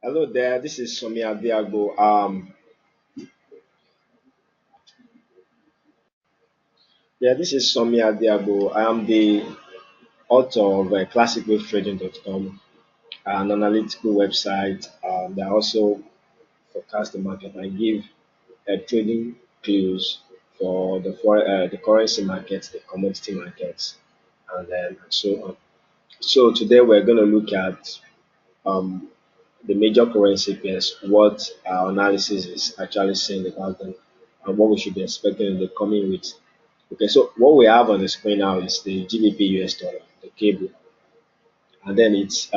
Hello there, this is Somia Diago. This is Somia Diago. I am the author of classicwavetrading.com, an analytical website that also forecasts the market and give trading clues for the currency markets, the commodity markets, and then so on. So today we're going to look at um, the major currency pairs, what our analysis is actually saying about them, and what we should be expecting in the coming weeks. Okay, so what we have on the screen now is the GBP US dollar, the cable, and then it's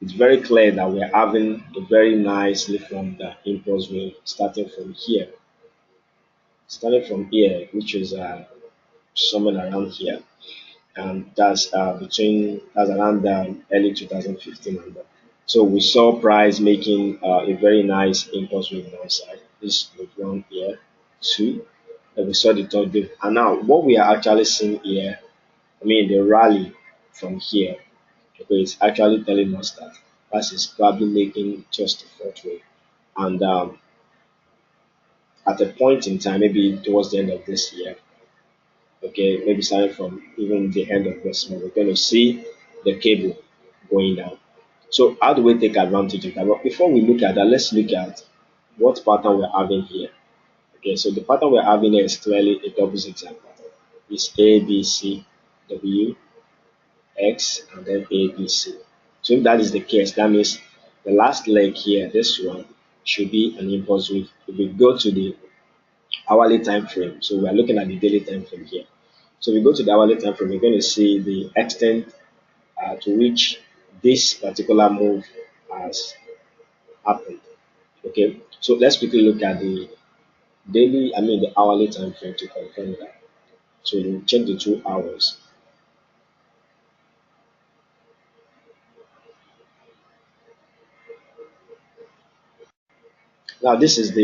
very clear that we're having a very nicely formed impulse wave starting from here, which is somewhere around here, and that's around early 2015. So we saw price making a very nice impulse wave downside. This was one here, two, and we saw the third wave. And now what we are actually seeing here, I mean the rally from here, okay, it's actually telling us that price is probably making just the fourth wave. And at a point in time, maybe towards the end of this year, okay, maybe starting from even the end of this month, we're going to see the cable going down. So how do we take advantage of that? But before we look at that, let's look at what pattern we're having here. Okay, so the pattern we're having here is clearly a double zigzag pattern. It's A, B, C, W, X, and then A, B, C. So if that is the case, that means the last leg here, this one, should be an impulse wave. If we go to the hourly time frame, so we're looking at the daily time frame here. So we go to the hourly time frame, we're going to see the extent to which this particular move has happened. Okay, so let's quickly look at the the hourly time frame to confirm that. So you check the 2 hours. Now this is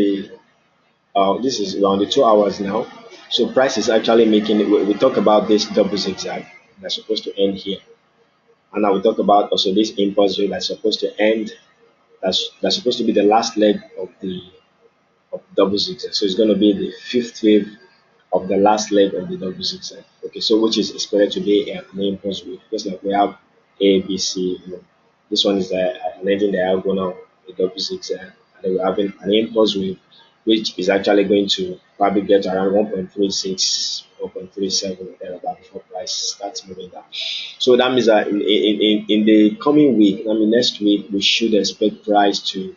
around the 2 hours now. So price is actually making it. We talk about this double zigzag that's supposed to end here, and now we talk about also this impulse wave that's supposed to end. That's supposed to be the last leg of double zigzag. So it's going to be the fifth wave of the last leg of the double zigzag. Okay, so which is expected to be an impulse wave. Just like we have A, B, C. This one is an engine diagonal, a double zigzag, and then we're having an impulse wave, which is actually going to probably get around 1.36, 1.37, or thereabout before price starts moving down. So that means that in the coming week, I mean next week, we should expect price to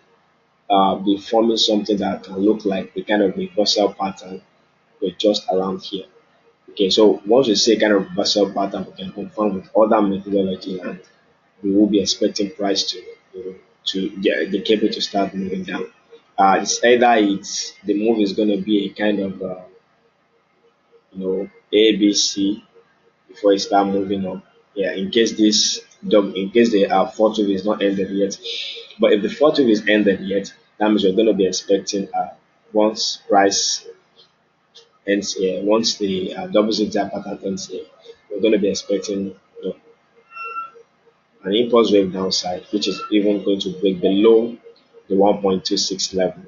be forming something that can look like a kind of reversal pattern, but just around here. Okay, so once we say kind of reversal pattern, we can confirm with other methodology, and we will be expecting price to get the cable to start moving down. It's either the move is going to be a kind of A B C before it start moving up. Yeah, in case the fourth wave is not ended yet. But if the fourth wave is ended yet, that means we're going to be expecting once price ends here, once the double zigzag pattern ends here, we're going to be expecting an impulse wave downside, which is even going to break below the 1.26 level.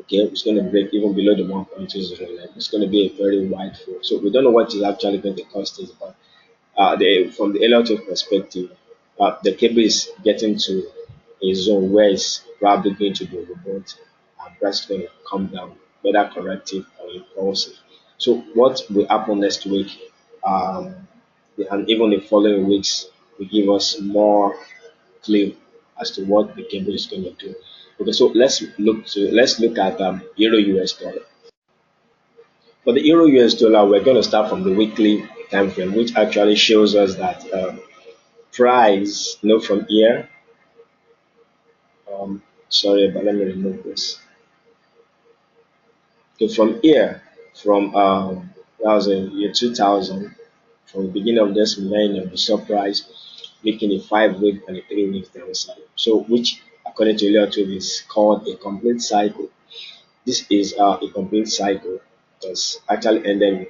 Okay, it's going to break even below the 1.20 level. It's going to be a very wide fall. So we don't know what is actually going to cost us, but from the Elliott perspective, the cable is getting to a zone where it's probably going to be overbought and price is going to come down, whether corrective or impulsive. So what will happen next week, um, and even the following weeks, will give us more clue as to what the cable is going to do. Okay, so let's look at Euro US dollar. For the Euro US dollar, we're going to start from the weekly time frame, which actually shows us that price, from here. Sorry, but let me remove this. Okay, from here, from that was in year 2000, from the beginning of this millennium, we saw price making a 5 week and a 3 week downside. So, which according to Elliott is called a complete cycle. This is a complete cycle. That's actually ended with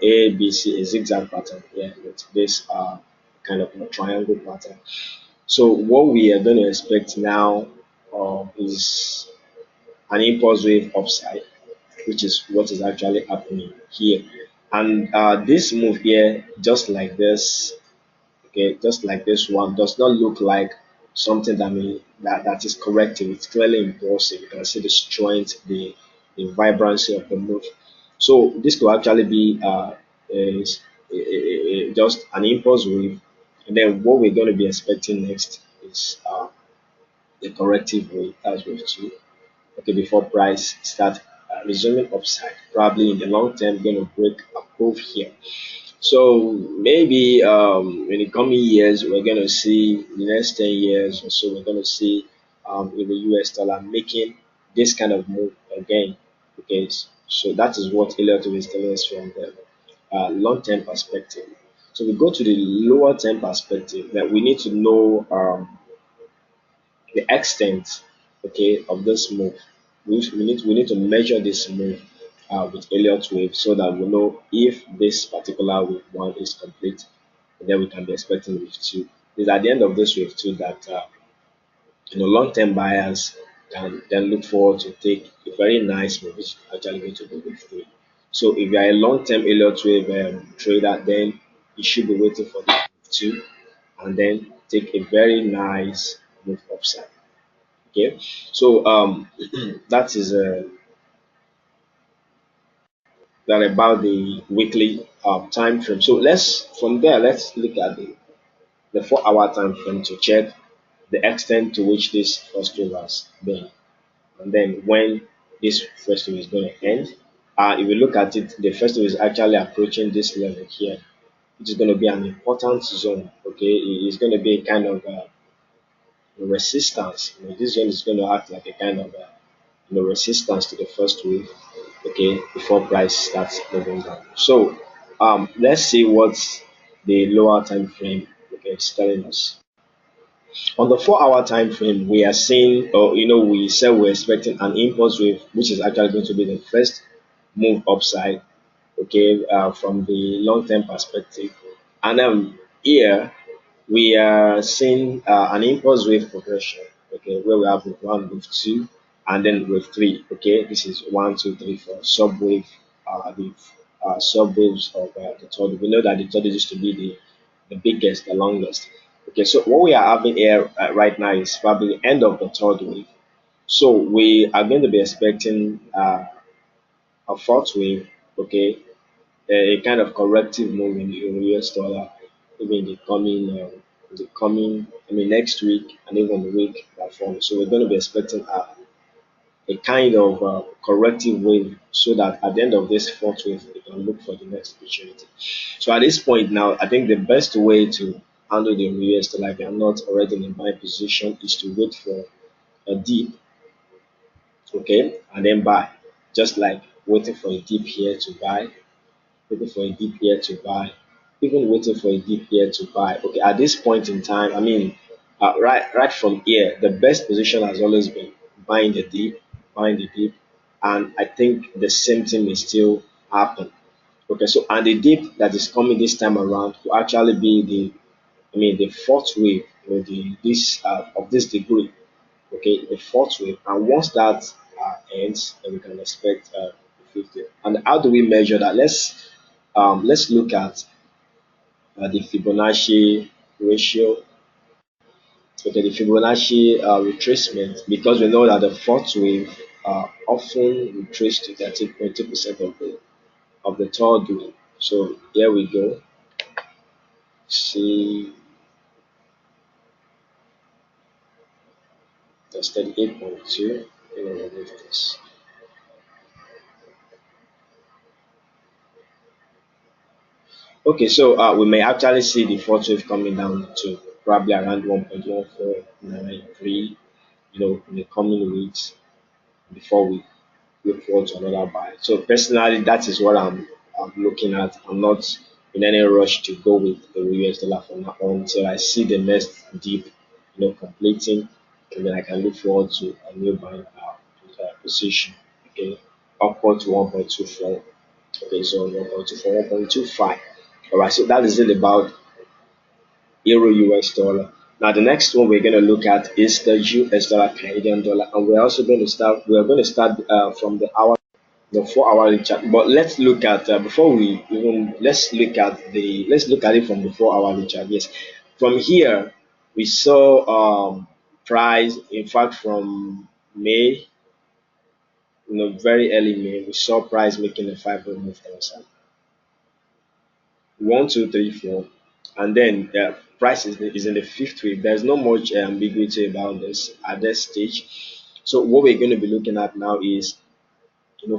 A, B, C, a zigzag pattern here with this kind of a triangle pattern. So what we are going to expect now is an impulse wave upside, which is what is actually happening here. And this move here, just like this, okay, just like this one, does not look like something that is corrective. It's clearly impulsive. You can see the strength, the vibrancy of the move. So this could actually be just an impulse wave, and then what we're going to be expecting next is the corrective wave. That's wave two. Okay, before price start resuming upside, probably in the long term, going to break above here. So maybe in the coming years, we're going to see the next 10 years or so, we're going to see in the US dollar making this kind of move again. Okay, so that is what Elliott is telling us from the long term perspective. So we go to the lower term perspective that we need to know the extent, okay, of this move. We need to measure this move with Elliott wave so that we know if this particular wave one is complete, and then we can be expecting wave two. It's at the end of this wave two that long-term buyers can then look forward to take a very nice move, which is actually going to be wave three. So if you are a long-term Elliott wave trader, then you should be waiting for the wave two and then take a very nice move upside. Okay, so that is that about the weekly time frame. So let's look at the 4 hour time frame to check the extent to which this first wave has been, and then when this first wave is going to end. If we look at it, the first wave is actually approaching this level here, which is going to be an important zone. Okay, it's going to be a kind of resistance. This zone is going to act like a kind of resistance to the first wave, okay, before price starts moving down. So let's see what the lower time frame, okay, is telling us. On the 4 hour time frame, we are seeing, or we said we're expecting an impulse wave, which is actually going to be the first move upside, okay, from the long term perspective. And here we are seeing an impulse wave progression, okay, where we have wave one, wave two, and then wave three. Okay, this is one, two, three, four subwave, the subwaves of the third. We know that the third used to be the biggest, the longest. Okay, so what we are having here right now is probably the end of the third wave. So we are going to be expecting a fourth wave, okay, a kind of corrective move in the US dollar, even in I mean, next week and even the week that follows. So we're going to be expecting a kind of corrective wave so that at the end of this fourth wave, we can look for the next opportunity. So at this point now, I think the best way to handle the US dollar, if you're not already in a buy position, is to wait for a dip, okay, and then buy. Just like waiting for a dip here to buy, waiting for a dip here to buy, even waiting for a dip here to buy. Okay, at this point in time, I mean, right from here, the best position has always been buying the dip, buying the dip, and I think the same thing may still happen. Okay, so and the dip that is coming this time around will actually be the fourth wave, the this of this degree. Okay, the fourth wave, and once that ends, then we can expect the fifth wave. And how do we measure that? Let's look at the Fibonacci ratio. Okay, the Fibonacci retracement, because we know that the fourth wave often retrace to 30.2% of the third wave. So here we go. See, that's 38.2. Remove this. Okay, so we may actually see the fourth wave coming down to probably around 1.1493, in the coming weeks before we look forward to another buy. So personally, that is what I'm looking at. I'm not in any rush to go with the US dollar from now on until I see the next dip, completing, and then I can look forward to a new buying position. Okay, upward to 1.24. Okay, so 1.24, 1.25. All right, so that is it about Euro US dollar. Now the next one we're going to look at is the US dollar Canadian dollar, and we're also going to start. We're going to start from the 4 hourly chart. But let's look at before we even let's look at it from the 4 hourly chart. Yes, from here we saw price. In fact, from May, very early May, we saw price making a 5 way move downside. 1, 2, 3, 4, and then the price is in the fifth wave. There's not much ambiguity about this at this stage. So what we're going to be looking at now is,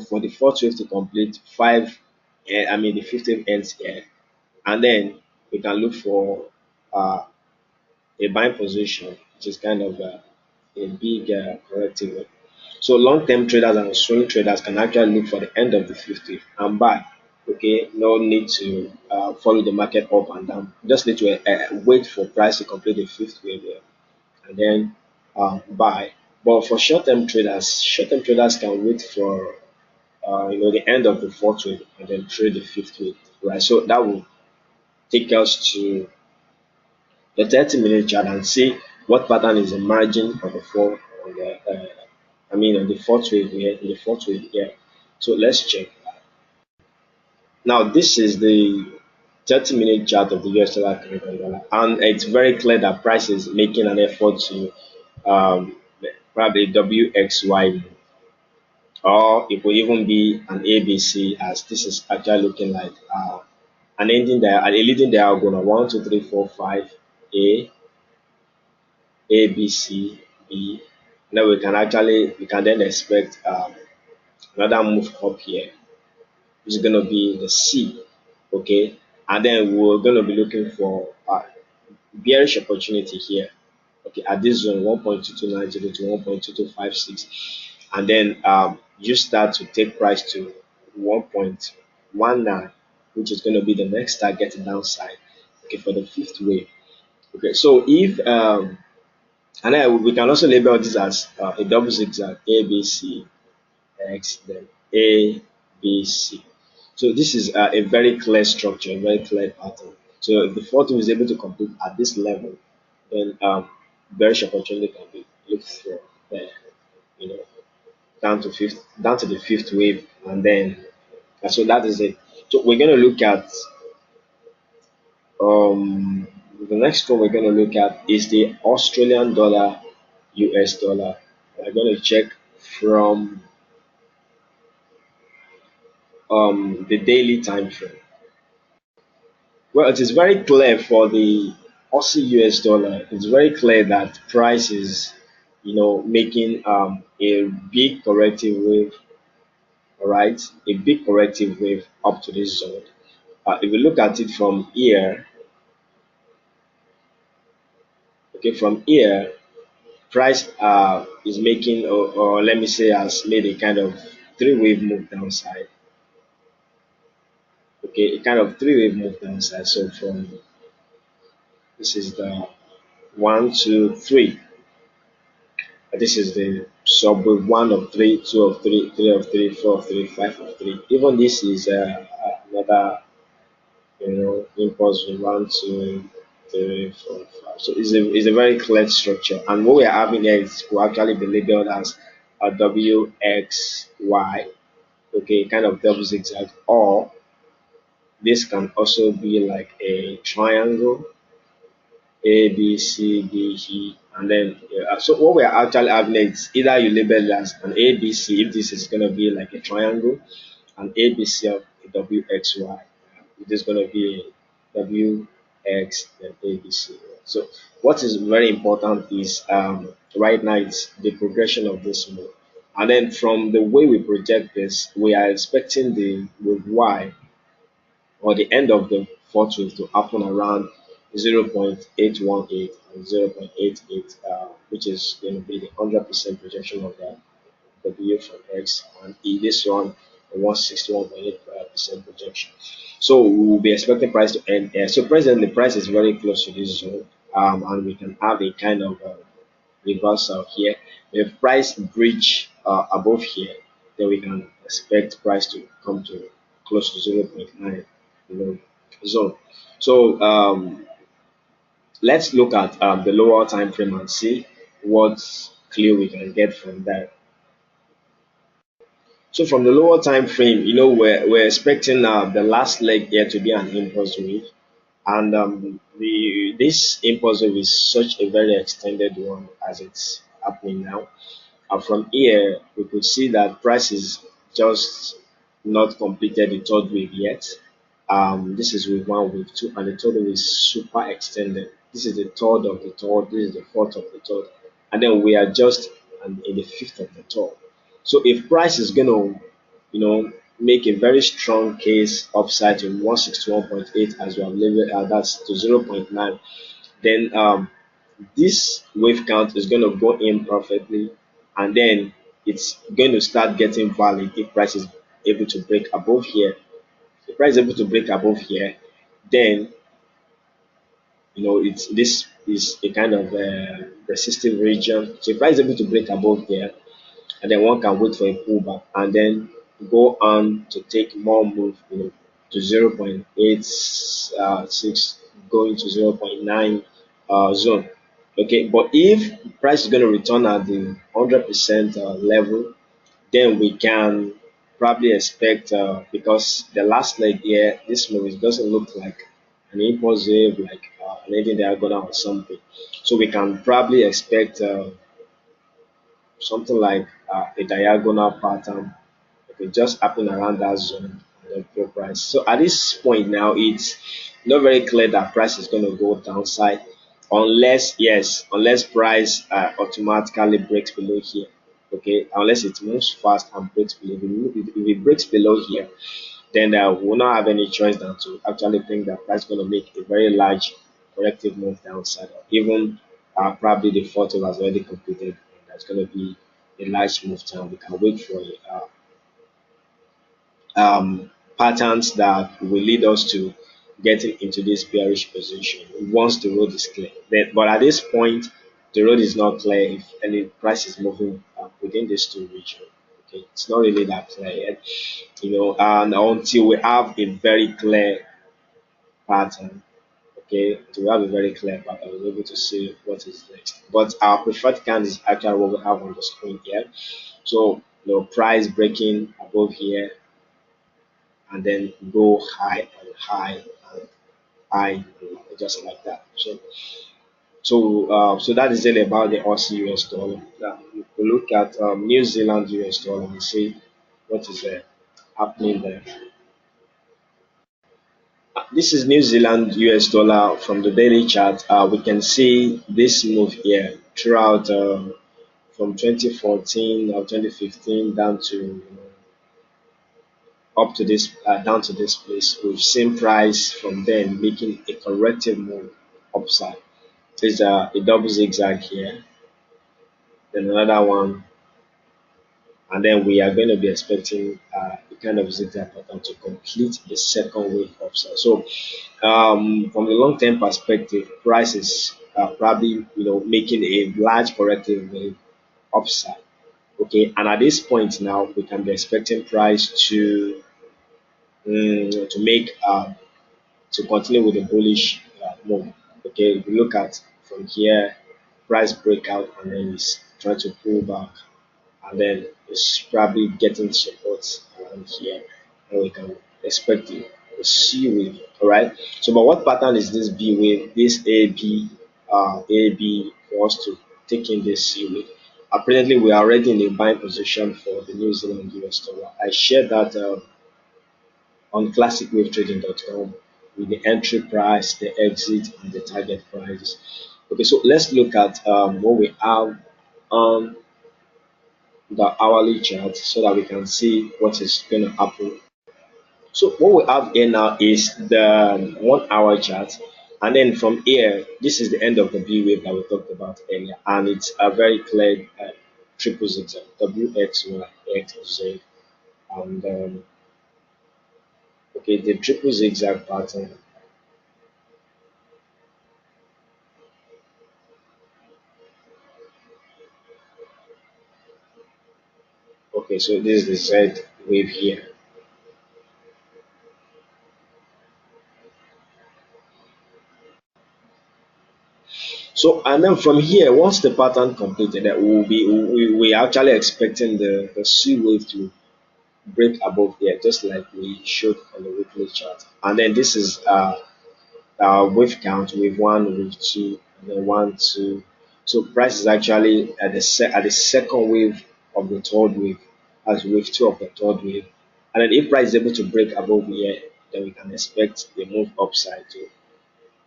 for the fourth wave to complete five, the fifth wave ends here, and then we can look for uh, a buying position, which is kind of a big corrective wave. So long-term traders and swing traders can actually look for the end of the fifth wave and buy. Okay, no need to follow the market up and down. Just need to wait for price to complete the fifth wave there, and then buy. But for short-term traders can wait for the end of the fourth wave and then trade the fifth wave, right? So that will take us to the 30-minute chart and see what pattern is emerging on the four on the on the fourth wave here, in the fourth wave here. So let's check. Now this is the 30-minute chart of the US dollar Canadian dollar, and it's very clear that price is making an effort to um, probably WXY, or it will even be an ABC, as this is actually looking like an ending there, a leading diagonal 1, 2, 3, 4, 5, A B C B. Now we can then expect another move up here, which is going to be the C. Okay, and then we're going to be looking for bearish opportunity here, okay, at this zone 1.2290 to 1.2256, and then use that to take price to 1.19, which is going to be the next target downside, okay, for the fifth wave. Okay, so if and then we can also label this as a double zigzag, A B C X, then A B C. So this is a very clear structure, a very clear pattern. So if the fourth one is able to complete at this level, then bearish opportunity can be looked for there, you know, down to the fifth wave, and then so that is it. So we're going to look at um the next one we're going to look at is the Australian dollar US dollar. We're going to check from the daily time frame. Well, it is very clear for the Aussie US dollar. It's very clear that price is, making a big corrective wave. All right, a big corrective wave up to this zone. If you look at it from here, okay, from here, price is making, or let me say, has made a kind of three-wave move downside. Okay, a kind of three-wave move downside. So from this is the 1, 2, 3. This is the subwave 1 of 3, 2 of 3, 3 of 3, 4 of 3, 5 of 3. Even this is another, impulse with 1, 2, 3, 4, 5. So it's a very clear structure. And what we are having here is will actually be labeled as a WXY, okay, kind of double zigzag, or this can also be like a triangle, A, B, C, D, E, and then so what we are actually having is either you label it as an A, B, C, if this is going to be like a triangle, an A, B, C of a W, X, Y. It is going to be a W, X, then A, B, C. So what is very important is right now it's the progression of this move. And then from the way we project this, we are expecting the with Y, or the end of the fourth wave, to happen around 0.818 and 0.88, which is going to be the 100% projection of the W from X, and E, this one, the 161.8% projection. So we will be expecting price to end here. So presently, price is very close to this zone, and we can have a kind of reversal here. If price breach above here, then we can expect price to come to close to 0.9, zone. So let's look at the lower time frame and see what clue we can get from that. So from the lower time frame, we're expecting the last leg here to be an impulse wave, and the this impulse wave is such a very extended one as it's happening now. And from here, we could see that price is just not completed the third wave yet. This is wave one, wave two, and the third wave is super extended. This is the third of the third, this is the fourth of the third, and then we are just in the fifth of the third. So if price is going to, make a very strong case upside to 161.8 as we have labeled, that's to 0.9, then this wave count is going to go in perfectly, and then it's going to start getting valid if price is able to break above here. If price is able to break above here, then it's this is a kind of resistive region. So if price is able to break above here, and then one can wait for a pullback and then go on to take more move, to 0.86, going to 0.9 zone. Okay, but if price is going to return at the 100% level, then we can probably expect, because the last leg here, this move, it doesn't look like an impulse wave, like anything diagonal or something. So we can probably expect something like a diagonal pattern. Okay, just happen around that zone and then pro price. So at this point now, it's not very clear that price is going to go downside, unless price automatically breaks below here. Okay, unless it moves fast and breaks below. If it breaks below here, then we will not have any choice than to actually think that price is going to make a very large corrective move downside, or even probably the photo has already completed, and that's going to be a large move down. We can wait for patterns that will lead us to getting into this bearish position once the road is clear. But at this point, the road is not clear if any price is moving within these two regions. Okay, it's not really that clear yet, and until we have a very clear pattern. Okay, to have a very clear pattern, we're able to see what is next. But our preferred candle is actually what we have on the screen here. So, price breaking above here, and then go high and high and high, just like that. So that is it about the Aussie US dollar. Now, if we look at New Zealand US dollar and see what is happening there. This is New Zealand US dollar from the daily chart. We can see this move here throughout from 2014 or 2015 down to up to this down to this place. We've seen price from then making a corrective move upside. There's a double zigzag here, then another one, and then we are going to be expecting a kind of zigzag pattern to complete the second wave upside. So from the long term perspective, price is probably making a large corrective wave upside. Okay, and at this point now we can be expecting price to make to continue with the bullish move. Okay, if you look at from here, price breakout and then it's trying to pull back, and then it's probably getting support around here, and we can expect the C wave. All right. So, but what pattern is this B wave? This AB for us to take in this C wave. Apparently, we are already in a buying position for the New Zealand US dollar. I shared that on classicwavetrading.com with the entry price, the exit, and the target prices. Okay, so let's look at what we have on the hourly chart so that we can see what is going to happen. So what we have here now is the 1 hour chart, and then from here, this is the end of the B wave that we talked about earlier, and it's a very clear triple zigzag, WXY, XZ, and okay, the triple zigzag pattern. Okay, so this is the Z wave here. So and then from here, once the pattern completed, that will be we actually expecting the C wave to break above here, just like we showed on the weekly chart. And then this is wave count, wave one, wave two, and then one, two. So price is actually at the second wave of the third wave, as wave two of the third wave. And then if price is able to break above here, then we can expect a move upside to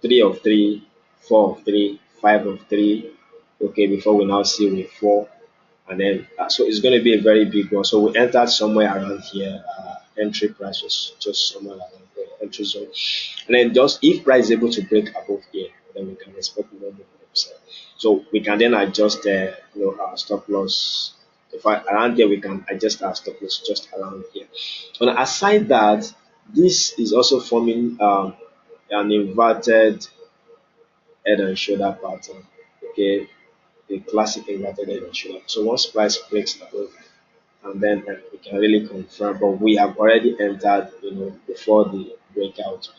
3 of 3, 4 of 3, 5 of 3. Okay, before we now see wave four, and then so it's going to be a very big one. So we entered somewhere around here. Entry price was just somewhere around the entry zone, and then just if price is able to break above here, then we can expect more movement upside. So we can then adjust our stop loss. If around here we can adjust our stop loss just around here. And aside that, this is also forming an inverted head and shoulder pattern. Okay, a classic inverted head and shoulder. So once price breaks above, and then we can really confirm. But we have already entered, before the breakout,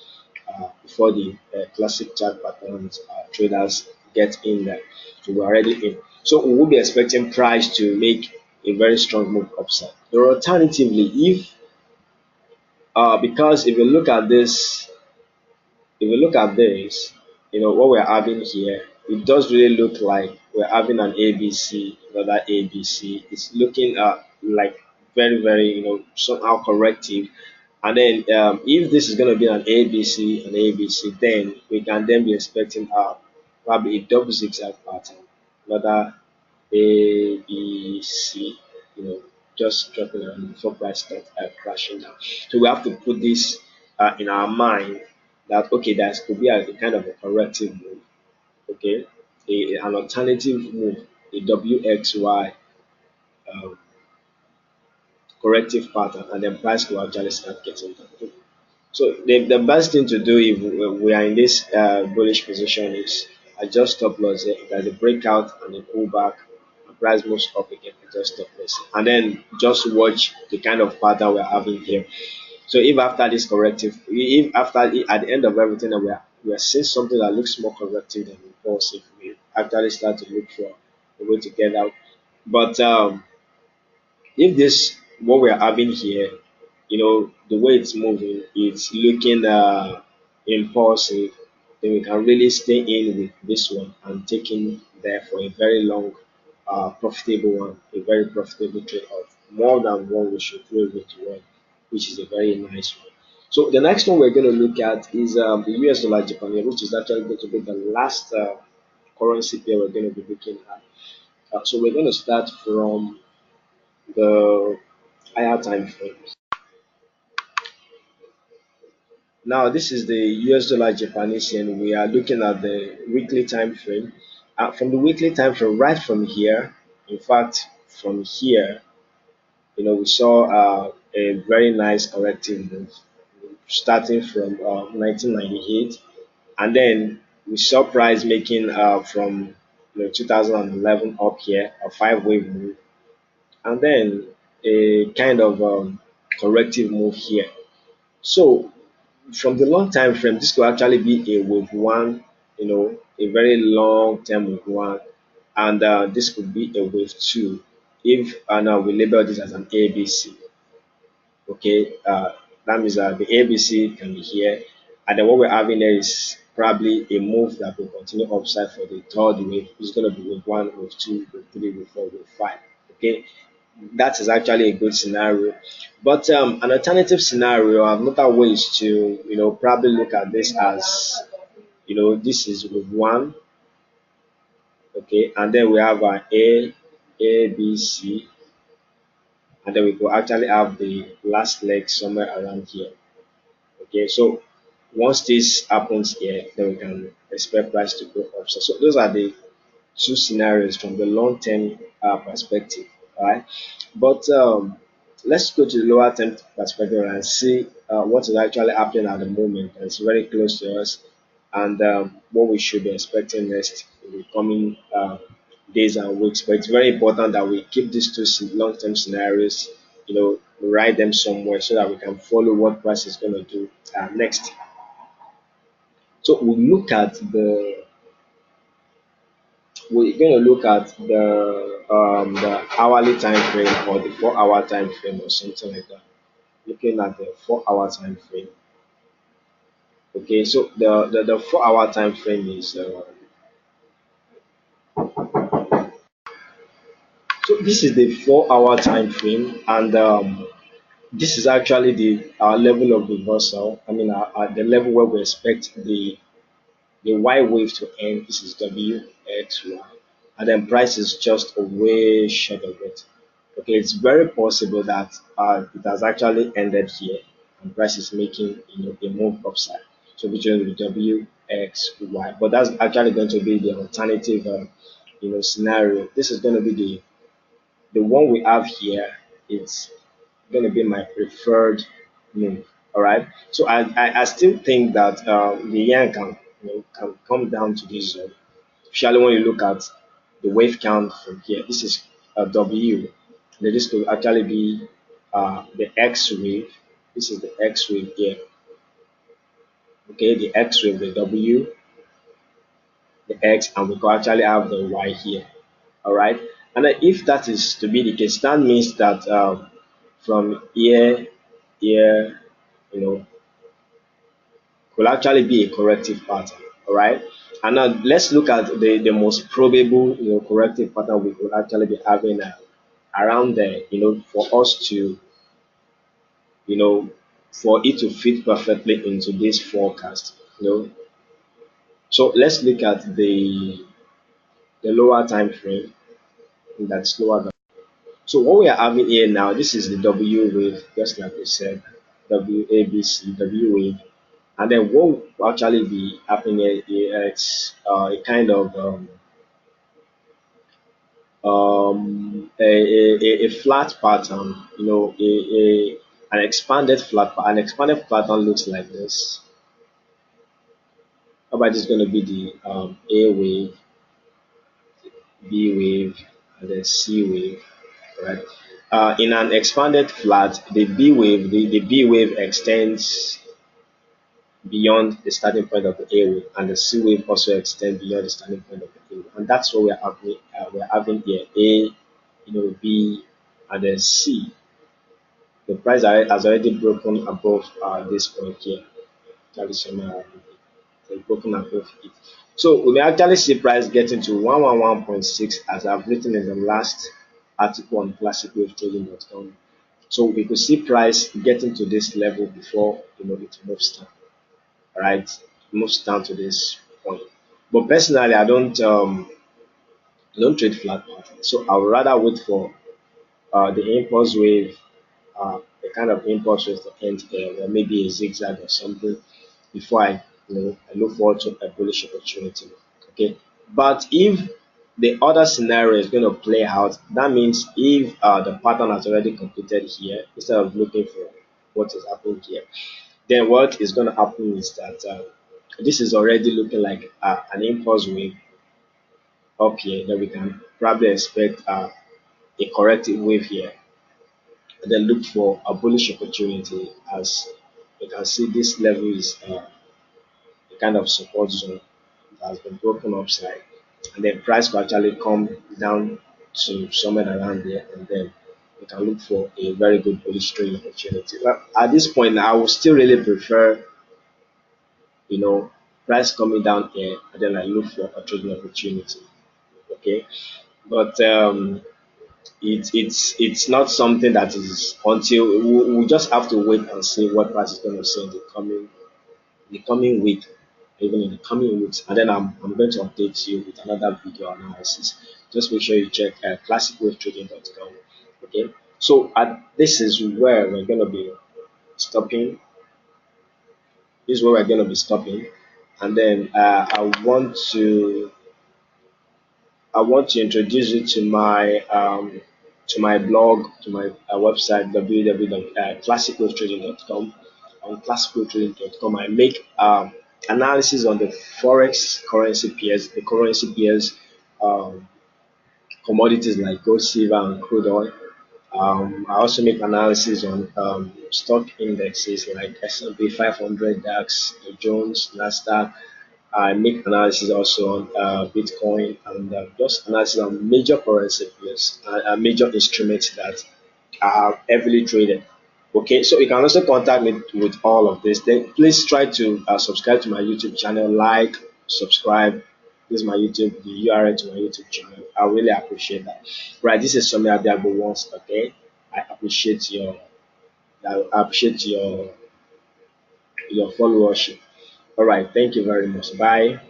before the classic chart patterns traders get in there. So we're already in. So we will be expecting price to make a very strong move upside. Or alternatively, if because if you look at this, what we're having here, it does really look like we're having an ABC, another ABC. It's looking like very, very, somehow corrective. And then if this is going to be an ABC, then we can then be expecting probably a double zigzag pattern, another ABC, you know, just dropping around before price starts crashing down. So we have to put this in our mind that okay, there could be a kind of a corrective move, okay, an alternative move, a WXY um, corrective pattern, and then price will actually start getting down. So the best thing to do if we are in this bullish position is adjust stop loss there. If there's a breakout and a pullback, and price moves up again, adjust stop loss, and then just watch the kind of pattern we're having here. So if after this corrective, if after at the end of everything that we are seeing something that looks more corrective than impulsive, we actually start to look for a way to get out. But if this what we're having here, the way it's moving, it's looking impulsive, then we can really stay in with this one and take in there for a very long, profitable one, a very profitable trade of more than one we should trade with one, which is a very nice one. So the next one we're going to look at is the US dollar Japan yen, which is actually going to be the last currency pair we're going to be looking at. So we're going to start from the higher time frame. Now this is the US dollar Japanese yen. We are looking at the weekly time frame. From the weekly time frame, right from here, in fact, from here, we saw a very nice corrective move starting from 1998, and then we saw price making from 2011 up here a five-wave move, and then a kind of corrective move here. So from the long time frame, this could actually be a wave one, a very long term wave one, and this could be a wave two if now we label this as an ABC. Okay, that means that the ABC can be here, and then what we're having there is probably a move that will continue upside for the third wave. It's going to be wave one, wave two, wave three, wave four, wave five. Okay, that is actually a good scenario. But an alternative scenario, another way is to probably look at this as this is with one, okay, and then we have an A, B, C, and then we could actually have the last leg somewhere around here. Okay, so once this happens here, then we can expect price to go up. So those are the two scenarios from the long term perspective, right? But let's go to the lower term perspective and see what is actually happening at the moment. It's very close to us, and what we should be expecting next in the coming days and weeks. But it's very important that we keep these two long term scenarios, write them somewhere so that we can follow what price is going to do next. So we look at we're going to look at the hourly time frame or the 4 hour time frame or something like that. Looking at the 4 hour time frame. Okay, so the 4 hour time frame is so this is the 4 hour time frame, and this is actually the level of reversal. I mean, the level where we expect the Y wave to end. This is WXY, and then price is just way short of it. Okay, it's very possible that it has actually ended here, and price is making a move upside. So between the WXY, but that's actually going to be the alternative scenario. This is going to be the one we have here. It's going to be my preferred move. All right. So I still think that the yen can come down to this zone. Especially when you look at the wave count from here. This is a W. Then this could actually be the X wave. This is the X wave here. Okay, the X wave, the W, the X, and we could actually have the Y here. All right. And then if that is to be the case, that means that from here, you know, could actually be a corrective pattern. All right. And now let's look at the most probable, corrective pattern we could actually be having around there, for us to, you know, for it to fit perfectly into this forecast. So let's look at the lower time frame that's lower than. So what we are having here now, this is the W wave, just like we said, WABC, W wave. And then what will actually be happening here is a kind of a flat pattern, an expanded an expanded pattern looks like this. How about this going to be the A wave, B wave, and then C wave, right? In an expanded flat, the B wave extends beyond the starting point of the A wave, and the C wave also extends beyond the starting point of the A wave, and that's what we're having here. A, B, and then C. The price has already broken above this point here. That is broken above it. So we may actually see price getting to 111.6 as I've written in the last article on classicwavetrading.com. So we could see price getting to this level before it moves down. Right? Moves down to this point. But personally, I don't trade flat pattern. So I would rather wait for the impulse wave, the kind of impulse wave to end there, or maybe a zigzag or something before I look forward to a bullish opportunity. Okay, but if the other scenario is going to play out, that means if the pattern has already completed here, instead of looking for what is happening here, then what is going to happen is that this is already looking like an impulse wave up here. Then we can probably expect a corrective wave here, and then look for a bullish opportunity. As you can see, this level is a kind of support zone that has been broken upside, and then price will actually come down to somewhere around there, and then we can look for a very good bullish trading opportunity. But at this point, I would still really prefer, you know, price coming down here, and then I look for a trading opportunity. Okay, but it's not something that is until we just have to wait and see what price is going to say in the coming week, even in the coming weeks, and then I'm going to update you with another video analysis. Just make sure you check classicwavetrading.com. Okay, so this is where we're going to be stopping. This is where we're going to be stopping, and then I want to introduce you to my blog, to my website www.classicwavetrading.com. On classicwavetrading.com, I make analysis on the forex currency pairs, the currency pairs, um, commodities like gold, silver, and crude oil. I also make analysis on stock indexes like S&P 500, DAX, the Jones, Nasdaq, I make analysis also on Bitcoin and just analysis on major currency pairs, major instruments that are heavily traded. Okay, so you can also contact me with all of this. Then please try to subscribe to my YouTube channel, like, subscribe. This is my YouTube, the URL to my YouTube channel. I really appreciate that. Right, this is Somi Abiago once. Okay, I appreciate your followership. All right, thank you very much. Bye.